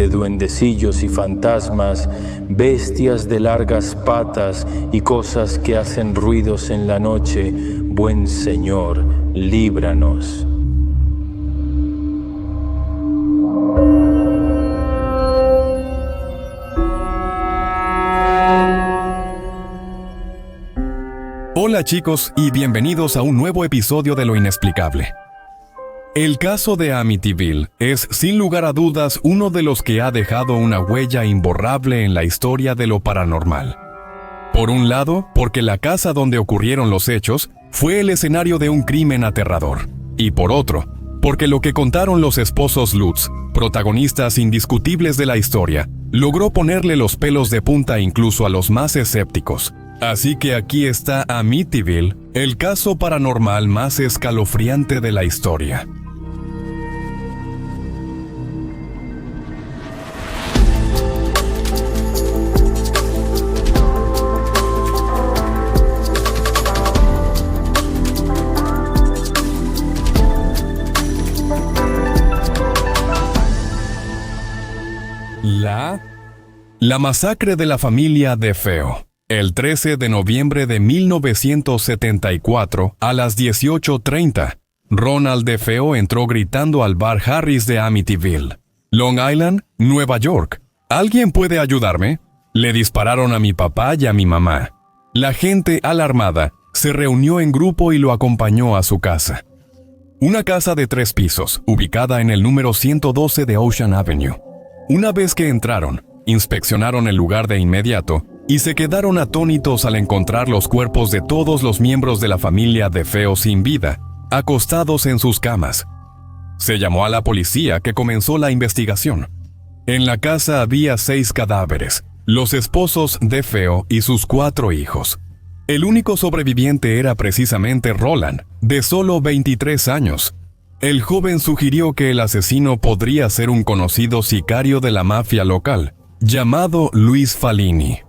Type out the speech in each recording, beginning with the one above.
de duendecillos y fantasmas, bestias de largas patas y cosas que hacen ruidos en la noche, buen Señor, líbranos. Hola chicos y bienvenidos a un nuevo episodio de Lo Inexplicable. El caso de Amityville es, sin lugar a dudas, uno de los que ha dejado una huella imborrable en la historia de lo paranormal. Por un lado, porque la casa donde ocurrieron los hechos fue el escenario de un crimen aterrador. Y por otro, porque lo que contaron los esposos Lutz, protagonistas indiscutibles de la historia, logró ponerle los pelos de punta incluso a los más escépticos. Así que aquí está Amityville, el caso paranormal más escalofriante de la historia. La masacre de la familia DeFeo. El 13 de noviembre de 1974, a las 18:30, Ronald DeFeo entró gritando al bar Harris de Amityville, Long Island, Nueva York. ¿Alguien puede ayudarme? Le dispararon a mi papá y a mi mamá. La gente, alarmada, se reunió en grupo y lo acompañó a su casa. Una casa de 3 pisos, ubicada en el número 112 de Ocean Avenue. Una vez que entraron, inspeccionaron el lugar de inmediato y se quedaron atónitos al encontrar los cuerpos de todos los miembros de la familia DeFeo sin vida, acostados en sus camas. Se llamó a la policía, que comenzó la investigación. En la casa había 6 cadáveres, los esposos DeFeo y sus 4 hijos. El único sobreviviente era precisamente Roland, de solo 23 años. El joven sugirió que el asesino podría ser un conocido sicario de la mafia local, llamado Luis Fallini.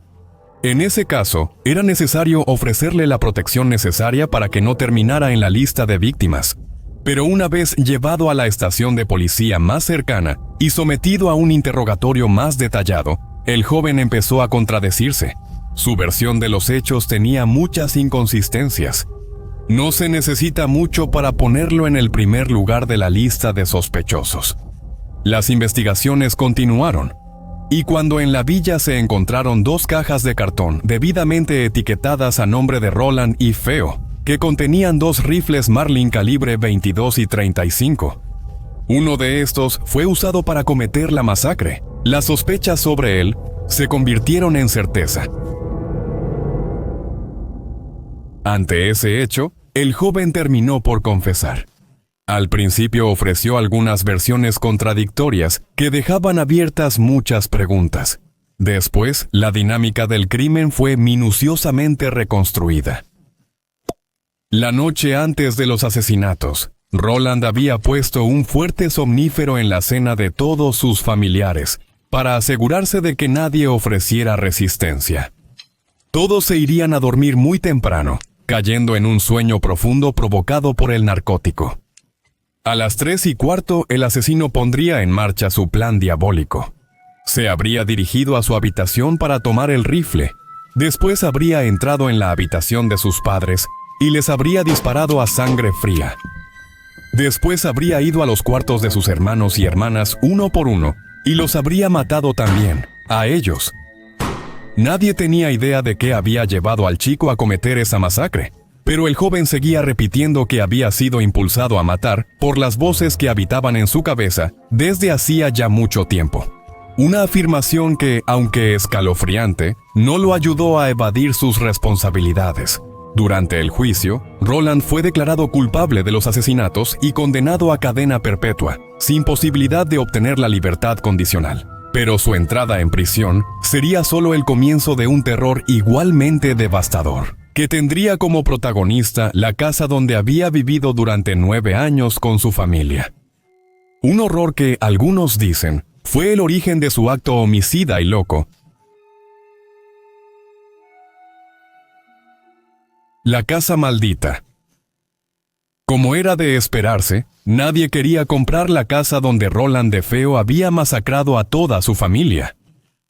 En ese caso, era necesario ofrecerle la protección necesaria para que no terminara en la lista de víctimas. Pero una vez llevado a la estación de policía más cercana y sometido a un interrogatorio más detallado, el joven empezó a contradecirse. Su versión de los hechos tenía muchas inconsistencias. No se necesita mucho para ponerlo en el primer lugar de la lista de sospechosos. Las investigaciones continuaron, y cuando en la villa se encontraron 2 cajas de cartón debidamente etiquetadas a nombre de Roland y Feo, que contenían 2 rifles Marlin calibre 22 y 35. Uno de estos fue usado para cometer la masacre. Las sospechas sobre él se convirtieron en certeza. Ante ese hecho, el joven terminó por confesar. Al principio ofreció algunas versiones contradictorias que dejaban abiertas muchas preguntas. Después, la dinámica del crimen fue minuciosamente reconstruida. La noche antes de los asesinatos, Roland había puesto un fuerte somnífero en la cena de todos sus familiares, para asegurarse de que nadie ofreciera resistencia. Todos se irían a dormir muy temprano, cayendo en un sueño profundo provocado por el narcótico. A las 3:15, el asesino pondría en marcha su plan diabólico. Se habría dirigido a su habitación para tomar el rifle. Después habría entrado en la habitación de sus padres y les habría disparado a sangre fría. Después habría ido a los cuartos de sus hermanos y hermanas uno por uno y los habría matado también, a ellos. Nadie tenía idea de qué había llevado al chico a cometer esa masacre, pero el joven seguía repitiendo que había sido impulsado a matar por las voces que habitaban en su cabeza desde hacía ya mucho tiempo. Una afirmación que, aunque escalofriante, no lo ayudó a evadir sus responsabilidades. Durante el juicio, Roland fue declarado culpable de los asesinatos y condenado a cadena perpetua, sin posibilidad de obtener la libertad condicional. Pero su entrada en prisión sería solo el comienzo de un terror igualmente devastador, que tendría como protagonista la casa donde había vivido durante 9 años con su familia. Un horror que, algunos dicen, fue el origen de su acto homicida y loco. La casa maldita. Como era de esperarse, nadie quería comprar la casa donde Roland DeFeo había masacrado a toda su familia.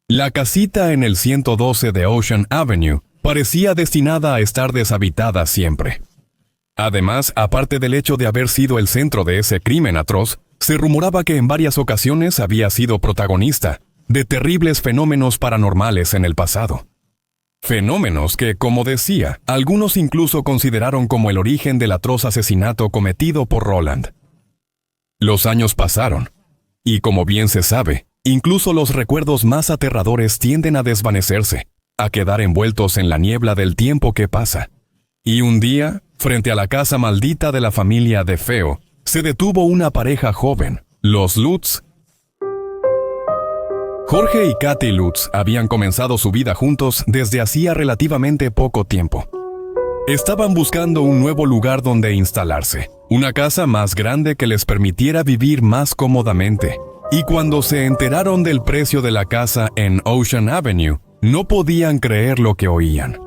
La casita en el 112 de Ocean Avenue parecía destinada a estar deshabitada siempre. Además, aparte del hecho de haber sido el centro de ese crimen atroz, se rumoraba que en varias ocasiones había sido protagonista de terribles fenómenos paranormales en el pasado. Fenómenos que, como decía, algunos incluso consideraron como el origen del atroz asesinato cometido por Roland. Los años pasaron, y como bien se sabe, incluso los recuerdos más aterradores tienden a desvanecerse, a quedar envueltos en la niebla del tiempo que pasa. Y un día, frente a la casa maldita de la familia DeFeo, se detuvo una pareja joven, los Lutz. Jorge y Kathy Lutz habían comenzado su vida juntos desde hacía relativamente poco tiempo. Estaban buscando un nuevo lugar donde instalarse, una casa más grande que les permitiera vivir más cómodamente. Y cuando se enteraron del precio de la casa en Ocean Avenue, no podían creer lo que oían.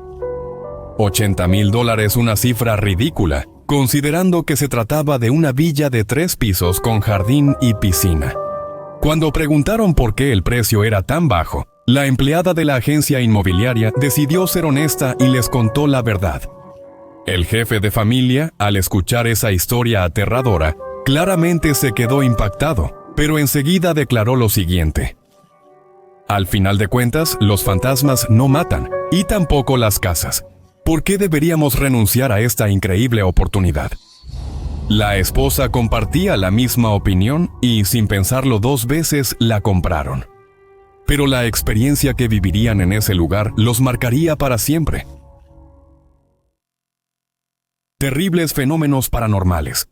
$80,000, una cifra ridícula, considerando que se trataba de una villa de 3 pisos con jardín y piscina. Cuando preguntaron por qué el precio era tan bajo, la empleada de la agencia inmobiliaria decidió ser honesta y les contó la verdad. El jefe de familia, al escuchar esa historia aterradora, claramente se quedó impactado, pero enseguida declaró lo siguiente: al final de cuentas, los fantasmas no matan, y tampoco las casas. ¿Por qué deberíamos renunciar a esta increíble oportunidad? La esposa compartía la misma opinión y, sin pensarlo 2 veces, la compraron. Pero la experiencia que vivirían en ese lugar los marcaría para siempre. Terribles fenómenos paranormales.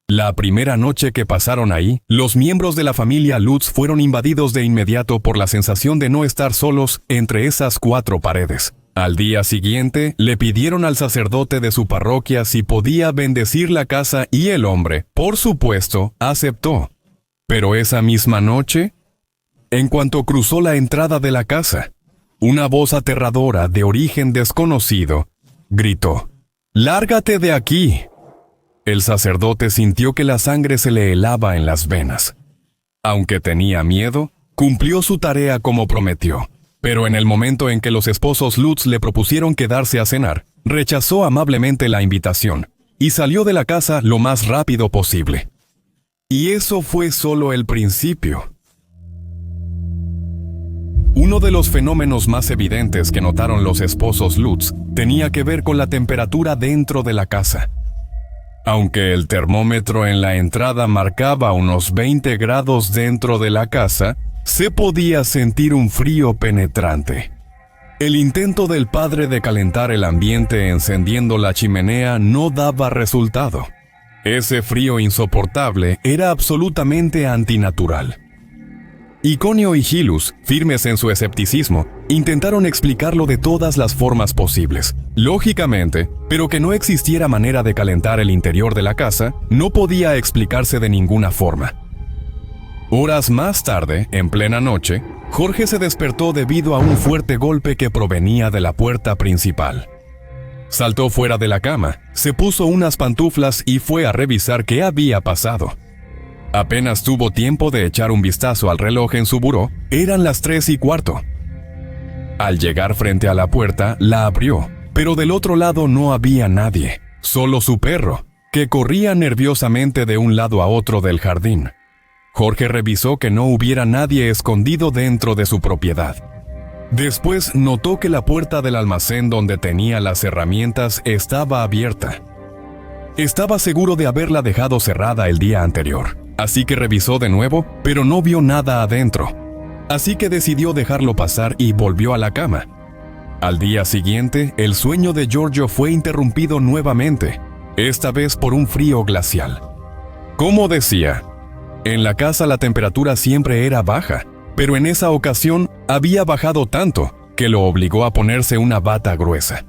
La primera noche que pasaron ahí, los miembros de la familia Lutz fueron invadidos de inmediato por la sensación de no estar solos entre esas 4 paredes. Al día siguiente, le pidieron al sacerdote de su parroquia si podía bendecir la casa y el hombre, por supuesto, aceptó. Pero esa misma noche, en cuanto cruzó la entrada de la casa, una voz aterradora de origen desconocido gritó: «¡Lárgate de aquí!». El sacerdote sintió que la sangre se le helaba en las venas. Aunque tenía miedo, cumplió su tarea como prometió. Pero en el momento en que los esposos Lutz le propusieron quedarse a cenar, rechazó amablemente la invitación y salió de la casa lo más rápido posible. Y eso fue solo el principio. Uno de los fenómenos más evidentes que notaron los esposos Lutz tenía que ver con la temperatura dentro de la casa. Aunque el termómetro en la entrada marcaba unos 20 grados dentro de la casa, se podía sentir un frío penetrante. El intento del padre de calentar el ambiente encendiendo la chimenea no daba resultado. Ese frío insoportable era absolutamente antinatural. Iconio y Gilus, firmes en su escepticismo, intentaron explicarlo de todas las formas posibles. Lógicamente, pero que no existiera manera de calentar el interior de la casa, no podía explicarse de ninguna forma. Horas más tarde, en plena noche, Jorge se despertó debido a un fuerte golpe que provenía de la puerta principal. Saltó fuera de la cama, se puso unas pantuflas y fue a revisar qué había pasado. Apenas tuvo tiempo de echar un vistazo al reloj en su buró, eran las 3:15. Al llegar frente a la puerta, la abrió, pero del otro lado no había nadie, solo su perro, que corría nerviosamente de un lado a otro del jardín. Jorge revisó que no hubiera nadie escondido dentro de su propiedad. Después notó que la puerta del almacén donde tenía las herramientas estaba abierta. Estaba seguro de haberla dejado cerrada el día anterior, así que revisó de nuevo, pero no vio nada adentro. Así que decidió dejarlo pasar y volvió a la cama. Al día siguiente, el sueño de Giorgio fue interrumpido nuevamente, esta vez por un frío glacial. Como decía, en la casa la temperatura siempre era baja, pero en esa ocasión había bajado tanto que lo obligó a ponerse una bata gruesa.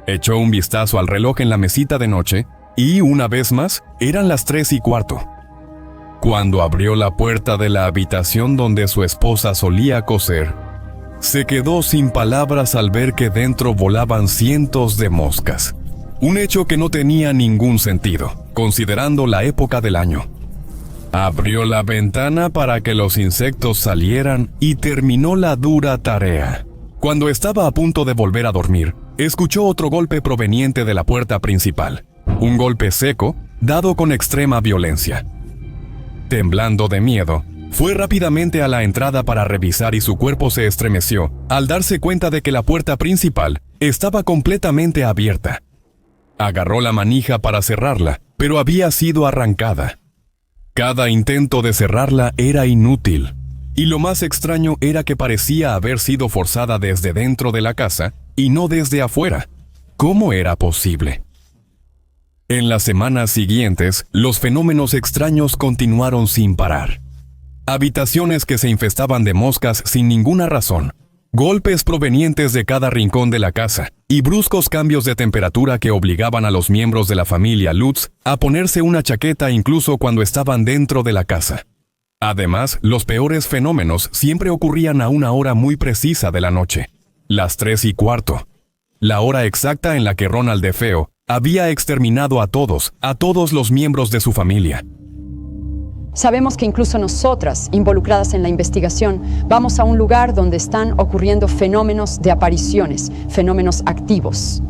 Echó un vistazo al reloj en la mesita de noche y, una vez más, eran las 3:15. Cuando abrió la puerta de la habitación donde su esposa solía coser, se quedó sin palabras al ver que dentro volaban cientos de moscas. un hecho que no tenía ningún sentido, considerando la época del año. Abrió la ventana para que los insectos salieran y terminó la dura tarea. Cuando estaba a punto de volver a dormir, escuchó otro golpe proveniente de la puerta principal. Un golpe seco, dado con extrema violencia. Temblando de miedo, fue rápidamente a la entrada para revisar y su cuerpo se estremeció al darse cuenta de que la puerta principal estaba completamente abierta. Agarró la manija para cerrarla, pero había sido arrancada. Cada intento de cerrarla era inútil, y lo más extraño era que parecía haber sido forzada desde dentro de la casa y no desde afuera. ¿Cómo era posible? En las semanas siguientes, los fenómenos extraños continuaron sin parar. Habitaciones que se infestaban de moscas sin ninguna razón, golpes provenientes de cada rincón de la casa y bruscos cambios de temperatura que obligaban a los miembros de la familia Lutz a ponerse una chaqueta incluso cuando estaban dentro de la casa. Además, los peores fenómenos siempre ocurrían a una hora muy precisa de la noche, las 3:15, la hora exacta en la que Ronald DeFeo había exterminado a todos los miembros de su familia. Sabemos que incluso nosotras, involucradas en la investigación, vamos a un lugar donde están ocurriendo fenómenos de apariciones, fenómenos activos.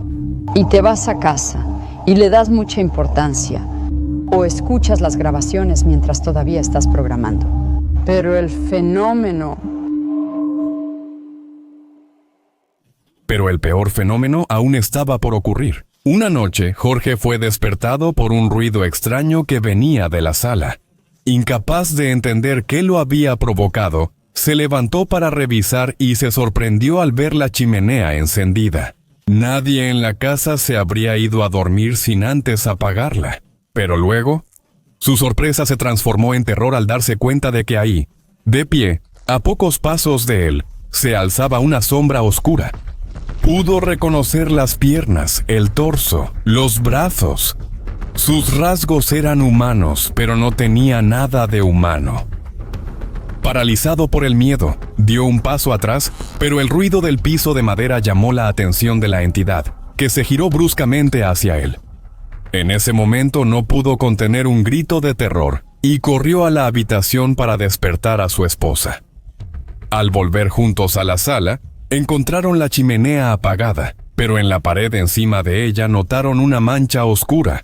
Y te vas a casa y le das mucha importancia, o escuchas las grabaciones mientras todavía estás programando. Pero el peor fenómeno aún estaba por ocurrir. Una noche, Jorge fue despertado por un ruido extraño que venía de la sala. Incapaz de entender qué lo había provocado, se levantó para revisar y se sorprendió al ver la chimenea encendida. Nadie en la casa se habría ido a dormir sin antes apagarla. Pero luego, su sorpresa se transformó en terror al darse cuenta de que ahí, de pie, a pocos pasos de él, se alzaba una sombra oscura. Pudo reconocer las piernas, el torso, los brazos. Sus rasgos eran humanos, pero no tenía nada de humano. Paralizado por el miedo, dio un paso atrás, pero el ruido del piso de madera llamó la atención de la entidad, que se giró bruscamente hacia él. En ese momento no pudo contener un grito de terror y corrió a la habitación para despertar a su esposa. Al volver juntos a la sala, encontraron la chimenea apagada, pero en la pared encima de ella notaron una mancha oscura.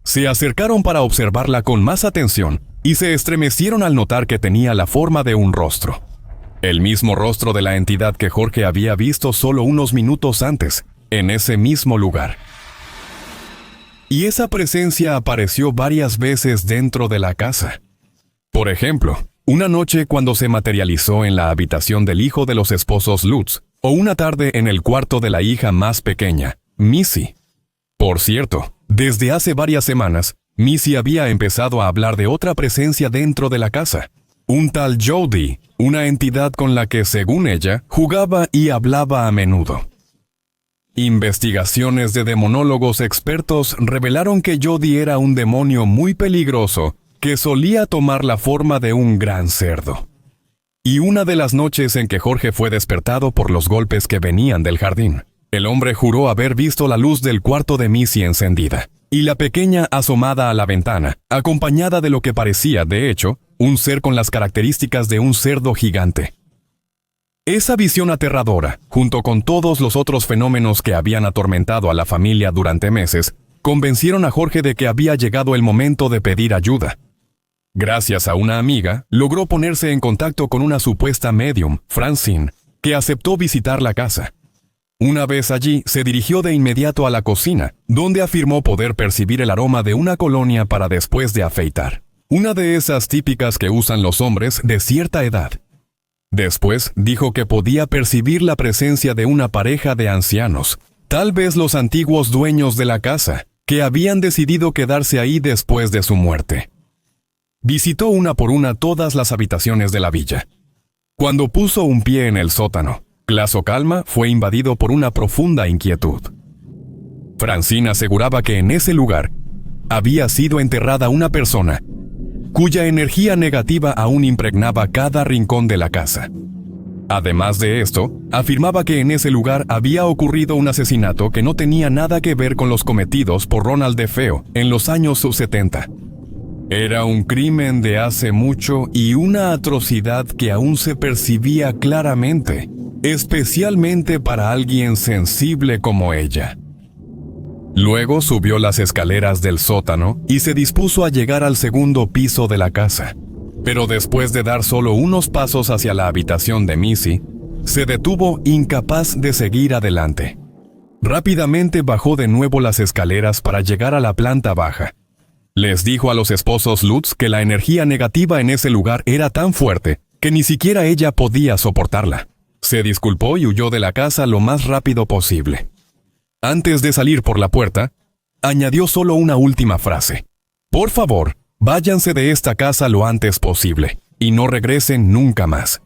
Se acercaron para observarla con más atención y se estremecieron al notar que tenía la forma de un rostro. El mismo rostro de la entidad que Jorge había visto solo unos minutos antes, en ese mismo lugar. Y esa presencia apareció varias veces dentro de la casa. Por ejemplo, una noche cuando se materializó en la habitación del hijo de los esposos Lutz, o una tarde en el cuarto de la hija más pequeña, Missy. Por cierto, desde hace varias semanas, Missy había empezado a hablar de otra presencia dentro de la casa. Un tal Jody, una entidad con la que, según ella, jugaba y hablaba a menudo. Investigaciones de demonólogos expertos revelaron que Jody era un demonio muy peligroso que solía tomar la forma de un gran cerdo. Y una de las noches en que Jorge fue despertado por los golpes que venían del jardín, el hombre juró haber visto la luz del cuarto de Missy encendida, y la pequeña asomada a la ventana, acompañada de lo que parecía, de hecho, un ser con las características de un cerdo gigante. Esa visión aterradora, junto con todos los otros fenómenos que habían atormentado a la familia durante meses, convencieron a Jorge de que había llegado el momento de pedir ayuda. Gracias a una amiga, logró ponerse en contacto con una supuesta medium, Francine, que aceptó visitar la casa. Una vez allí, se dirigió de inmediato a la cocina, donde afirmó poder percibir el aroma de una colonia para después de afeitar. Una de esas típicas que usan los hombres de cierta edad. Después, dijo que podía percibir la presencia de una pareja de ancianos, tal vez los antiguos dueños de la casa, que habían decidido quedarse ahí después de su muerte. Visitó una por una todas las habitaciones de la villa. Cuando puso un pie en el sótano, Claso Calma fue invadido por una profunda inquietud. Francine aseguraba que en ese lugar había sido enterrada una persona cuya energía negativa aún impregnaba cada rincón de la casa. Además de esto, afirmaba que en ese lugar había ocurrido un asesinato que no tenía nada que ver con los cometidos por Ronald DeFeo en los años 70. Era un crimen de hace mucho y una atrocidad que aún se percibía claramente, especialmente para alguien sensible como ella. Luego subió las escaleras del sótano y se dispuso a llegar al segundo piso de la casa. Pero después de dar solo unos pasos hacia la habitación de Missy, se detuvo incapaz de seguir adelante. Rápidamente bajó de nuevo las escaleras para llegar a la planta baja. Les dijo a los esposos Lutz que la energía negativa en ese lugar era tan fuerte que ni siquiera ella podía soportarla. Se disculpó y huyó de la casa lo más rápido posible. Antes de salir por la puerta, añadió solo una última frase. Por favor, váyanse de esta casa lo antes posible y no regresen nunca más.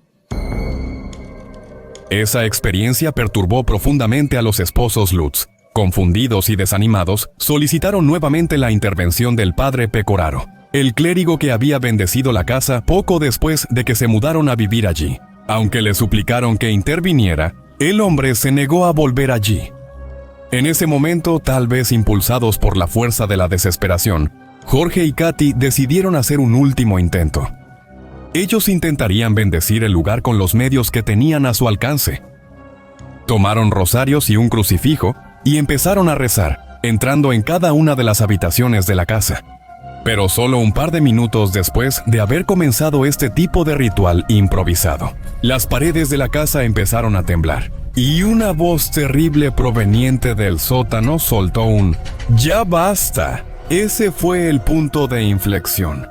Esa experiencia perturbó profundamente a los esposos Lutz. Confundidos y desanimados, solicitaron nuevamente la intervención del padre Pecoraro, el clérigo que había bendecido la casa poco después de que se mudaron a vivir allí. Aunque le suplicaron que interviniera, el hombre se negó a volver allí. En ese momento, tal vez impulsados por la fuerza de la desesperación, Jorge y Katy decidieron hacer un último intento. Ellos intentarían bendecir el lugar con los medios que tenían a su alcance. Tomaron rosarios y un crucifijo y empezaron a rezar, entrando en cada una de las habitaciones de la casa. Pero solo un par de minutos después de haber comenzado este tipo de ritual improvisado, las paredes de la casa empezaron a temblar. Y una voz terrible proveniente del sótano soltó un «¡Ya basta!». Ese fue el punto de inflexión.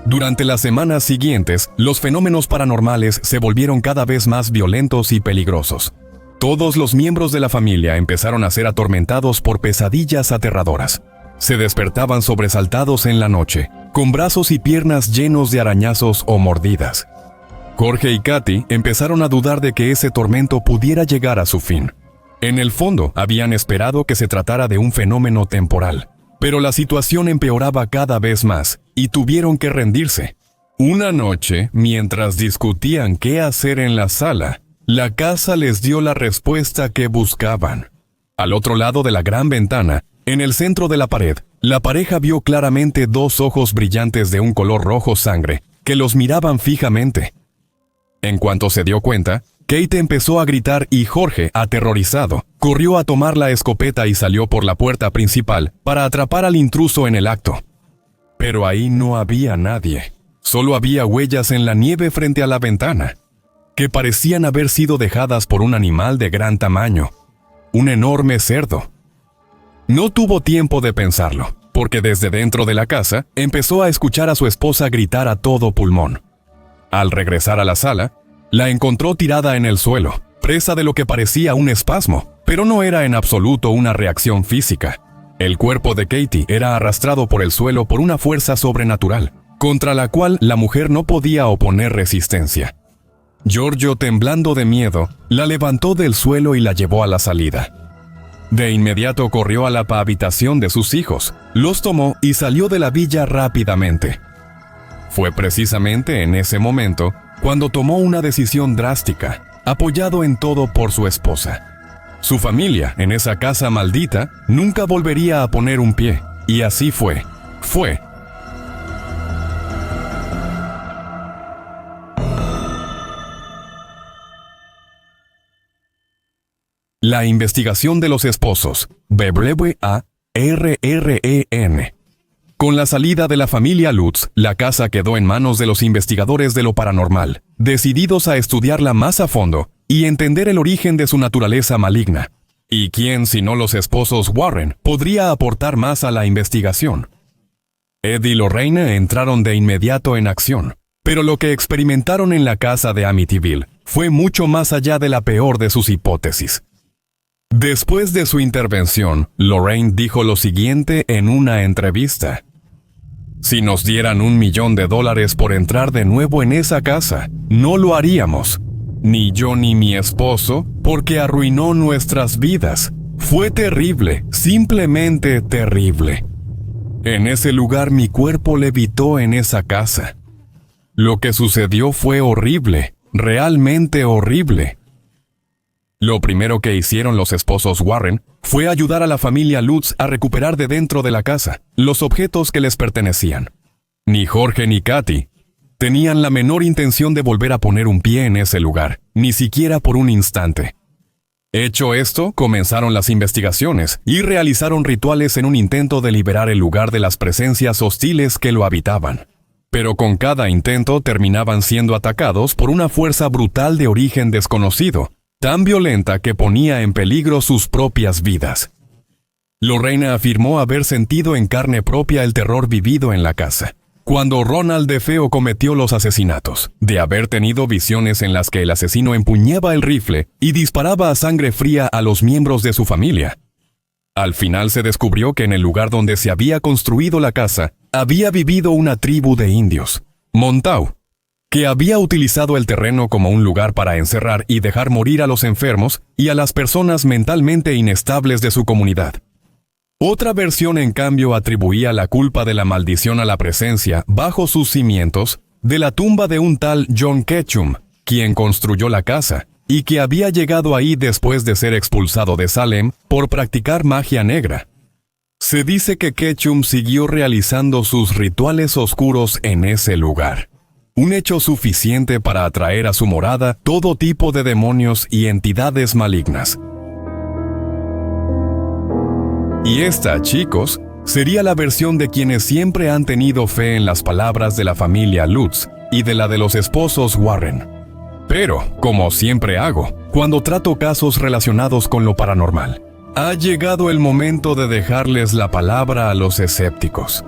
Durante las semanas siguientes, los fenómenos paranormales se volvieron cada vez más violentos y peligrosos. Todos los miembros de la familia empezaron a ser atormentados por pesadillas aterradoras. Se despertaban sobresaltados en la noche, con brazos y piernas llenos de arañazos o mordidas. Jorge y Katy empezaron a dudar de que ese tormento pudiera llegar a su fin. En el fondo, habían esperado que se tratara de un fenómeno temporal, pero la situación empeoraba cada vez más y tuvieron que rendirse. Una noche, mientras discutían qué hacer en la sala, la casa les dio la respuesta que buscaban. Al otro lado de la gran ventana, en el centro de la pared, la pareja vio claramente dos ojos brillantes de un color rojo sangre que los miraban fijamente. En cuanto se dio cuenta, Kate empezó a gritar y Jorge, aterrorizado, corrió a tomar la escopeta y salió por la puerta principal para atrapar al intruso en el acto. Pero ahí no había nadie. Solo había huellas en la nieve frente a la ventana, que parecían haber sido dejadas por un animal de gran tamaño, un enorme cerdo. No tuvo tiempo de pensarlo, porque desde dentro de la casa empezó a escuchar a su esposa gritar a todo pulmón. Al regresar a la sala, la encontró tirada en el suelo, presa de lo que parecía un espasmo, pero no era en absoluto una reacción física. El cuerpo de Katy era arrastrado por el suelo por una fuerza sobrenatural, contra la cual la mujer no podía oponer resistencia. Giorgio, temblando de miedo, la levantó del suelo y la llevó a la salida. De inmediato corrió a la habitación de sus hijos, los tomó y salió de la villa rápidamente. Fue precisamente en ese momento cuando tomó una decisión drástica, apoyado en todo por su esposa. Su familia, en esa casa maldita, nunca volvería a poner un pie, y así fue. La investigación de los esposos, BRREN. Con la salida de la familia Lutz, la casa quedó en manos de los investigadores de lo paranormal, decididos a estudiarla más a fondo y entender el origen de su naturaleza maligna. ¿Y quién, sino los esposos Warren, podría aportar más a la investigación? Ed y Lorraine entraron de inmediato en acción, pero lo que experimentaron en la casa de Amityville fue mucho más allá de la peor de sus hipótesis. Después de su intervención, Lorraine dijo lo siguiente en una entrevista. Si nos dieran $1 millón por entrar de nuevo en esa casa, no lo haríamos. Ni yo ni mi esposo, porque arruinó nuestras vidas. Fue terrible, simplemente terrible. En ese lugar mi cuerpo levitó en esa casa. Lo que sucedió fue horrible, realmente horrible. Lo primero que hicieron los esposos Warren fue ayudar a la familia Lutz a recuperar de dentro de la casa los objetos que les pertenecían. Ni Jorge ni Katy tenían la menor intención de volver a poner un pie en ese lugar, ni siquiera por un instante. Hecho esto, comenzaron las investigaciones y realizaron rituales en un intento de liberar el lugar de las presencias hostiles que lo habitaban. Pero con cada intento terminaban siendo atacados por una fuerza brutal de origen desconocido, tan violenta que ponía en peligro sus propias vidas. Lorraine afirmó haber sentido en carne propia el terror vivido en la casa cuando Ronald DeFeo cometió los asesinatos, de haber tenido visiones en las que el asesino empuñaba el rifle y disparaba a sangre fría a los miembros de su familia. Al final se descubrió que en el lugar donde se había construido la casa, había vivido una tribu de indios, Montau, que había utilizado el terreno como un lugar para encerrar y dejar morir a los enfermos y a las personas mentalmente inestables de su comunidad. Otra versión, en cambio, atribuía la culpa de la maldición a la presencia, bajo sus cimientos, de la tumba de un tal John Ketchum, quien construyó la casa, y que había llegado ahí después de ser expulsado de Salem por practicar magia negra. Se dice que Ketchum siguió realizando sus rituales oscuros en ese lugar, un hecho suficiente para atraer a su morada todo tipo de demonios y entidades malignas. Y esta, chicos, sería la versión de quienes siempre han tenido fe en las palabras de la familia Lutz y de la de los esposos Warren. Pero, como siempre hago, cuando trato casos relacionados con lo paranormal, ha llegado el momento de dejarles la palabra a los escépticos.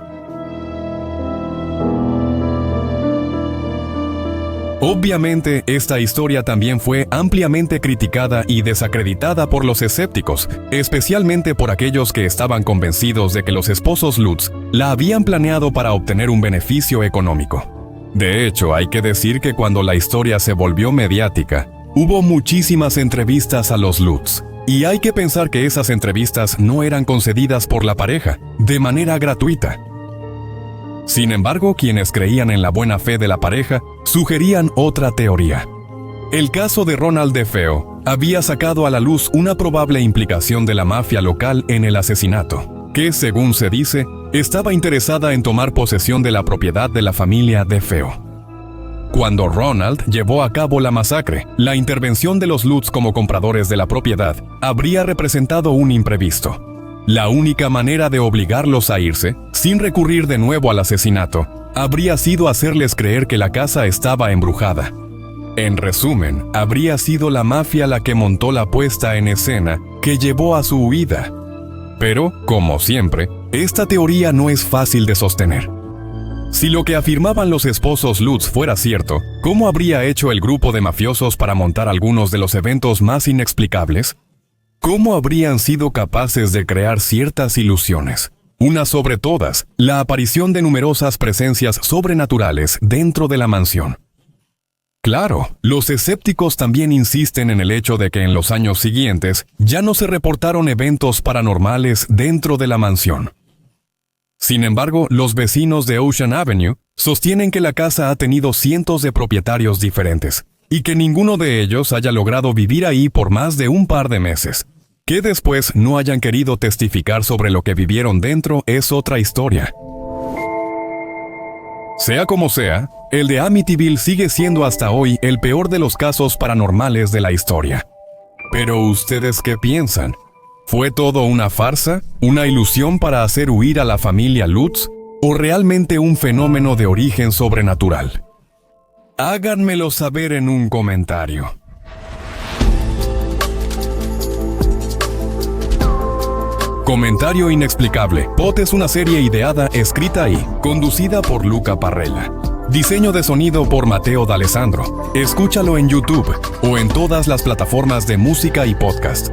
Obviamente, esta historia también fue ampliamente criticada y desacreditada por los escépticos, especialmente por aquellos que estaban convencidos de que los esposos Lutz la habían planeado para obtener un beneficio económico. De hecho, hay que decir que cuando la historia se volvió mediática, hubo muchísimas entrevistas a los Lutz, y hay que pensar que esas entrevistas no eran concedidas por la pareja, de manera gratuita. Sin embargo, quienes creían en la buena fe de la pareja sugerían otra teoría. El caso de Ronald DeFeo había sacado a la luz una probable implicación de la mafia local en el asesinato, que, según se dice, estaba interesada en tomar posesión de la propiedad de la familia DeFeo. Cuando Ronald llevó a cabo la masacre, la intervención de los Lutz como compradores de la propiedad habría representado un imprevisto. La única manera de obligarlos a irse, sin recurrir de nuevo al asesinato, habría sido hacerles creer que la casa estaba embrujada. En resumen, habría sido la mafia la que montó la puesta en escena que llevó a su huida. Pero, como siempre, esta teoría no es fácil de sostener. Si lo que afirmaban los esposos Lutz fuera cierto, ¿cómo habría hecho el grupo de mafiosos para montar algunos de los eventos más inexplicables? ¿Cómo habrían sido capaces de crear ciertas ilusiones? Una sobre todas, la aparición de numerosas presencias sobrenaturales dentro de la mansión. Claro, los escépticos también insisten en el hecho de que en los años siguientes ya no se reportaron eventos paranormales dentro de la mansión. Sin embargo, los vecinos de Ocean Avenue sostienen que la casa ha tenido cientos de propietarios diferentes, y que ninguno de ellos haya logrado vivir ahí por más de un par de meses. Que después no hayan querido testificar sobre lo que vivieron dentro es otra historia. Sea como sea, el de Amityville sigue siendo hasta hoy el peor de los casos paranormales de la historia. Pero ¿ustedes qué piensan? ¿Fue todo una farsa? ¿Una ilusión para hacer huir a la familia Lutz? ¿O realmente un fenómeno de origen sobrenatural? Háganmelo saber en un comentario. Comentario inexplicable. Pot es una serie ideada, escrita y conducida por Luca Parrella. Diseño de sonido por Mateo D'Alessandro. Escúchalo en YouTube o en todas las plataformas de música y podcast.